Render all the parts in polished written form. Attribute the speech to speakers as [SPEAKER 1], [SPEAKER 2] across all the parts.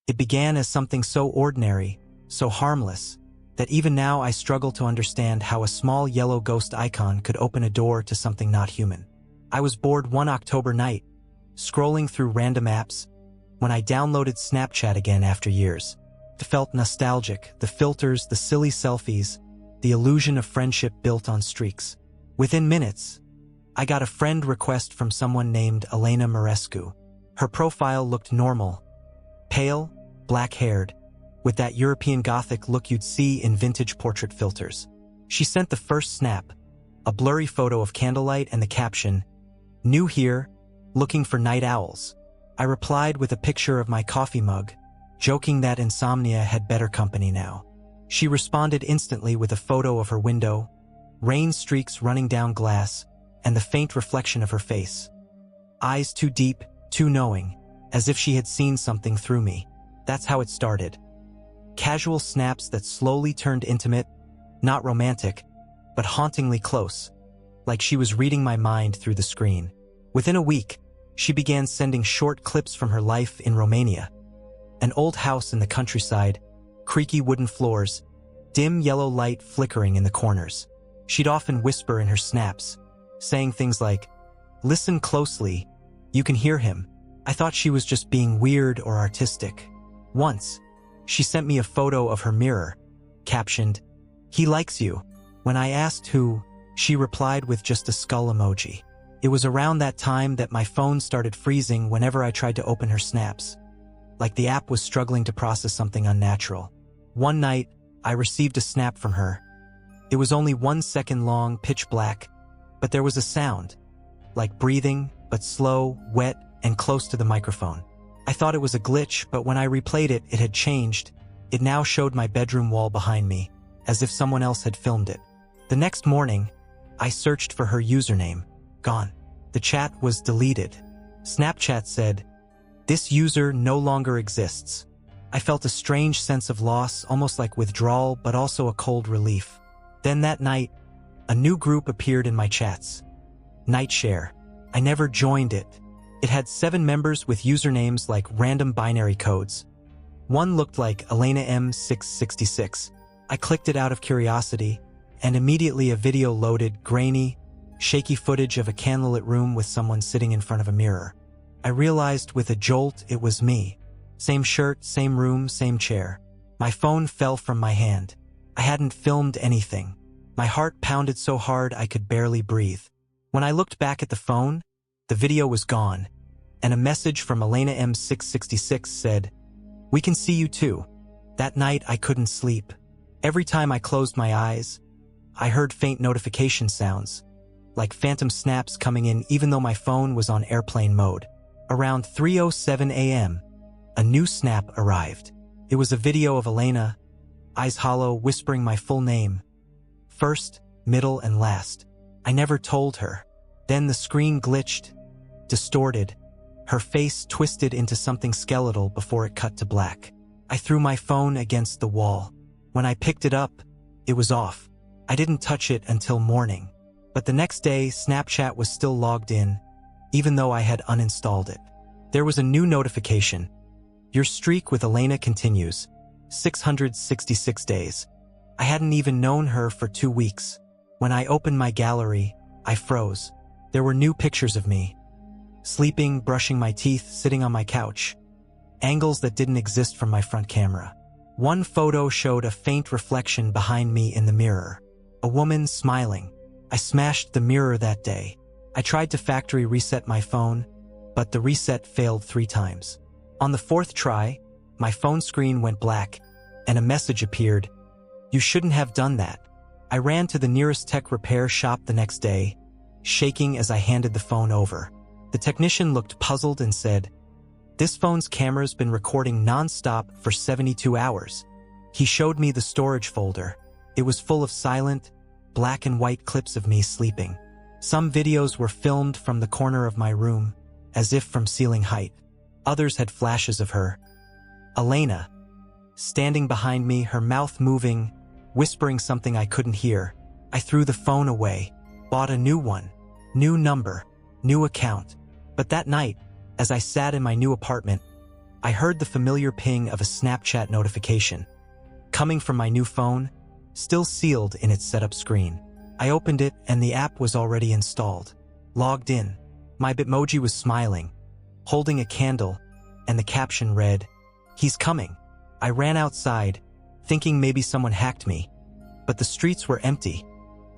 [SPEAKER 1] It began as something so ordinary, so harmless, that even now I struggle to understand how a small yellow ghost icon could open a door to something not human. I was bored one October night, scrolling through random apps, when I downloaded Snapchat again after years. It felt nostalgic, the filters, the silly selfies, the illusion of friendship built on streaks. Within minutes, I got a friend request from someone named Elena Marescu. Her profile looked normal, pale, black-haired, with that European Gothic look you'd see in vintage portrait filters. She sent the first snap, a blurry photo of candlelight and the caption, "New here, looking for night owls." I replied with a picture of my coffee mug, joking that insomnia had better company now. She responded instantly with a photo of her window, rain streaks running down glass, and the faint reflection of her face. Eyes too deep, too knowing, as if she had seen something through me. That's how it started. Casual snaps that slowly turned intimate, not romantic, but hauntingly close, like she was reading my mind through the screen. Within a week, she began sending short clips from her life in Romania. An old house in the countryside, creaky wooden floors, dim yellow light flickering in the corners. She'd often whisper in her snaps, saying things like, "Listen closely, you can hear him." I thought she was just being weird or artistic. Once, she sent me a photo of her mirror, captioned, "He likes you." When I asked who, she replied with just a skull emoji. It was around that time that my phone started freezing whenever I tried to open her snaps, like the app was struggling to process something unnatural. One night, I received a snap from her. It was only 1 second long, pitch black, but there was a sound, like breathing, but slow, wet, and close to the microphone. I thought it was a glitch, but when I replayed it, it had changed. It now showed my bedroom wall behind me, as if someone else had filmed it. The next morning, I searched for her username. Gone. The chat was deleted. Snapchat said, "This user no longer exists." I felt a strange sense of loss, almost like withdrawal, but also a cold relief. Then that night, a new group appeared in my chats. Nightshare. I never joined it. It had 7 members with usernames like random binary codes. One looked like Elena M666. I clicked it out of curiosity, and immediately a video loaded, grainy, shaky footage of a candlelit room with someone sitting in front of a mirror. I realized with a jolt it was me. Same shirt, same room, same chair. My phone fell from my hand. I hadn't filmed anything. My heart pounded so hard I could barely breathe. When I looked back at the phone, the video was gone, and a message from Elena M666 said, "We can see you too." That night I couldn't sleep. Every time I closed my eyes, I heard faint notification sounds, like phantom snaps coming in even though my phone was on airplane mode. Around 3:07 a.m., a new snap arrived. It was a video of Elena, eyes hollow, whispering my full name. First, middle, and last. I never told her. Then the screen glitched, distorted, her face twisted into something skeletal before it cut to black. I threw my phone against the wall. When I picked it up, it was off. I didn't touch it until morning. But the next day, Snapchat was still logged in, even though I had uninstalled it. There was a new notification. Your streak with Elena continues. 666 days. I hadn't even known her for 2 weeks. When I opened my gallery, I froze. There were new pictures of me. Sleeping, brushing my teeth, sitting on my couch. Angles that didn't exist from my front camera. One photo showed a faint reflection behind me in the mirror. A woman smiling. I smashed the mirror that day. I tried to factory reset my phone, but the reset failed 3 times. On the 4th try, my phone screen went black, and a message appeared. You shouldn't have done that. I ran to the nearest tech repair shop the next day, shaking as I handed the phone over. The technician looked puzzled and said, This phone's camera's been recording non-stop for 72 hours. He showed me the storage folder. It was full of silent, black and white clips of me sleeping. Some videos were filmed from the corner of my room, as if from ceiling height. Others had flashes of her. Elena, standing behind me, her mouth moving, whispering something I couldn't hear. I threw the phone away, bought a new one, new number, new account. But that night, as I sat in my new apartment, I heard the familiar ping of a Snapchat notification. Coming from my new phone, still sealed in its setup screen. I opened it and the app was already installed. Logged in. My Bitmoji was smiling, holding a candle, and the caption read, "He's coming." I ran outside, thinking maybe someone hacked me. But the streets were empty,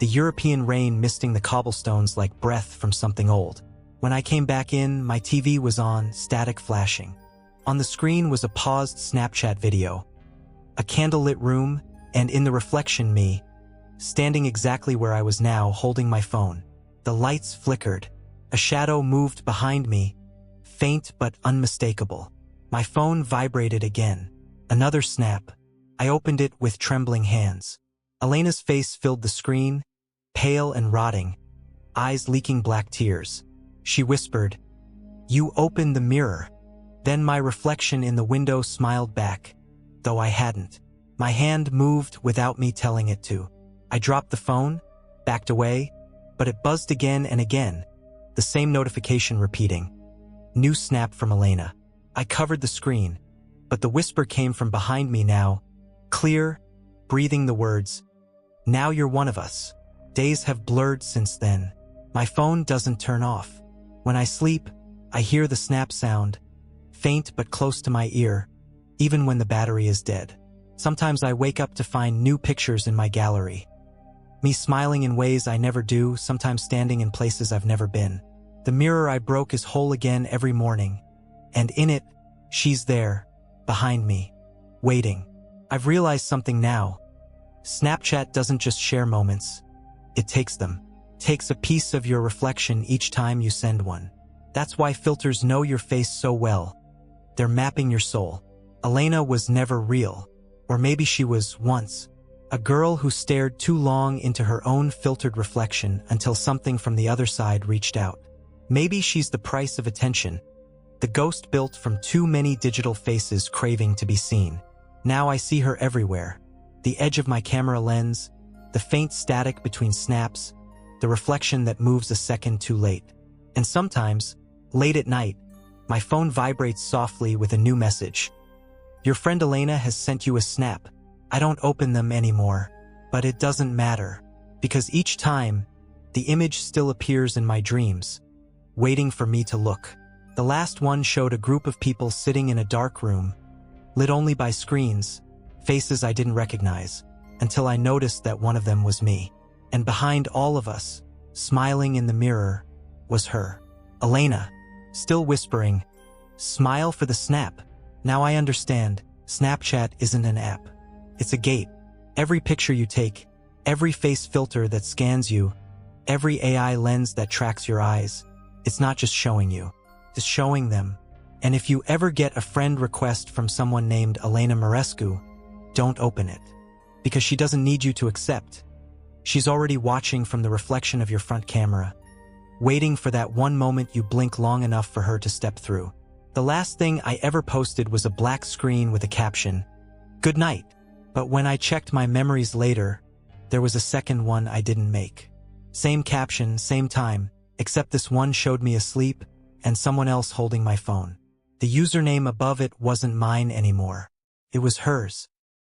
[SPEAKER 1] the European rain misting the cobblestones like breath from something old. When I came back in, my TV was on, static flashing. On the screen was a paused Snapchat video, a candlelit room, and in the reflection me, standing exactly where I was now, holding my phone. The lights flickered. A shadow moved behind me, faint but unmistakable. My phone vibrated again. Another snap. I opened it with trembling hands. Elena's face filled the screen, pale and rotting, eyes leaking black tears. She whispered, "You opened the mirror." Then my reflection in the window smiled back, though I hadn't. My hand moved without me telling it to. I dropped the phone, backed away, but it buzzed again and again, the same notification repeating. New snap from Elena. I covered the screen, but the whisper came from behind me now, clear, breathing the words, "Now you're one of us." Days have blurred since then. My phone doesn't turn off. When I sleep, I hear the snap sound, faint but close to my ear, even when the battery is dead. Sometimes I wake up to find new pictures in my gallery. Me smiling in ways I never do, sometimes standing in places I've never been. The mirror I broke is whole again every morning, and in it, she's there, behind me, waiting. I've realized something now. Snapchat doesn't just share moments, it takes them. Takes a piece of your reflection each time you send one. That's why filters know your face so well. They're mapping your soul. Elena was never real, or maybe she was once. A girl who stared too long into her own filtered reflection until something from the other side reached out. Maybe she's the price of attention, the ghost built from too many digital faces craving to be seen. Now I see her everywhere. The edge of my camera lens, the faint static between snaps, the reflection that moves a second too late. And sometimes, late at night, my phone vibrates softly with a new message. Your friend Elena has sent you a snap. I don't open them anymore, but it doesn't matter, because each time, the image still appears in my dreams, waiting for me to look. The last one showed a group of people sitting in a dark room, lit only by screens, faces I didn't recognize, until I noticed that one of them was me. And behind all of us, smiling in the mirror, was her. Elena, still whispering, "Smile for the snap." Now I understand, Snapchat isn't an app. It's a gate. Every picture you take, every face filter that scans you, every AI lens that tracks your eyes, it's not just showing you, it's showing them. And if you ever get a friend request from someone named Elena Marescu, don't open it. Because she doesn't need you to accept. She's already watching from the reflection of your front camera, waiting for that one moment you blink long enough for her to step through. The last thing I ever posted was a black screen with a caption, "Good night." But when I checked my memories later, there was a second one I didn't make. Same caption, same time, except this one showed me asleep and someone else holding my phone. The username above it wasn't mine anymore. It was hers.